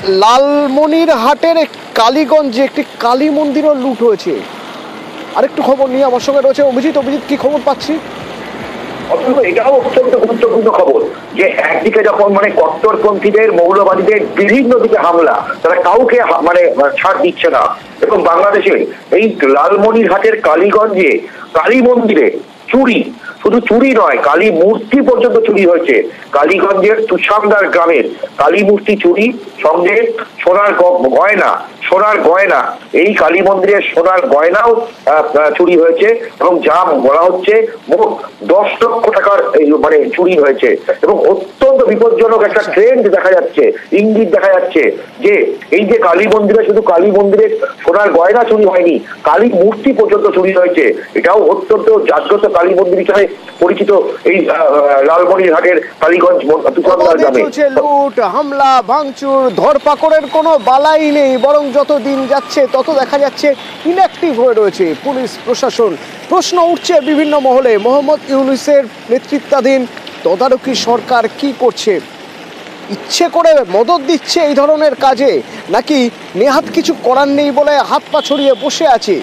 লালমনিরহাটের কালীগঞ্জে একটি কালী মন্দিরও লুট হয়েছে। আরেকটু খবর নিয়ে আমার সঙ্গে রয়েছে অভিজিৎ। অভিজিৎ, কি খবর পাচ্ছি? এটাও অত্যন্ত গুরুত্বপূর্ণ খবর যে একদিকে যখন কট্টরপন্থীদের, মৌলবাদীদের বিভিন্ন দিকে হামলা, তারা কাউকে ছাড় দিচ্ছে না। এবং বাংলাদেশের এই লালমনিরহাটের কালীগঞ্জে কালী মন্দিরে চুরি, শুধু চুরি নয়, কালী মূর্তি পর্যন্ত চুরি হয়েছে। কালীগঞ্জের তুষামদার গ্রামের কালী মূর্তি চুরি, সঙ্গে সোনার গয়না, এই কালী মন্দিরের সোনার গয়নাও চুরি হয়েছে। এবং যা বলা হচ্ছে মোট 10 লক্ষ টাকার চুরি হয়েছে। এবং অত্যন্ত বিপজ্জনক একটা ট্রেন্ড দেখা যাচ্ছে, ইঙ্গিত দেখা যাচ্ছে যে এই যে কালী মন্দিরে শুধু কালী মন্দিরের সোনার গয়না চুরি হয়নি, কালী মূর্তি পর্যন্ত চুরি হয়েছে। এটাও অত্যন্ত জাগ্রত কালী মন্দির হিসেবে পরিচিত এই লালমনিরহাটের কালীগঞ্জ তুষামদার গ্রামে। লুট, হামলা, ভাঙচুর, ধরপাকড়ের কোনো বালাই নেই, বরং যত দিন যাচ্ছে তত দেখা যাচ্ছে ইনঅ্যাক্টিভ হয়ে রয়েছে পুলিশ প্রশাসন। প্রশ্ন উঠছে বিভিন্ন মহলে, মোহাম্মদ ইউনূসের নেতৃত্বাধীন তদারকি সরকার কি করছে? ইচ্ছে করে মদদ দিচ্ছে এই ধরনের কাজে, নাকি নেহাত কিছু করার নেই বলে হাত পা ছড়িয়ে বসে আছে?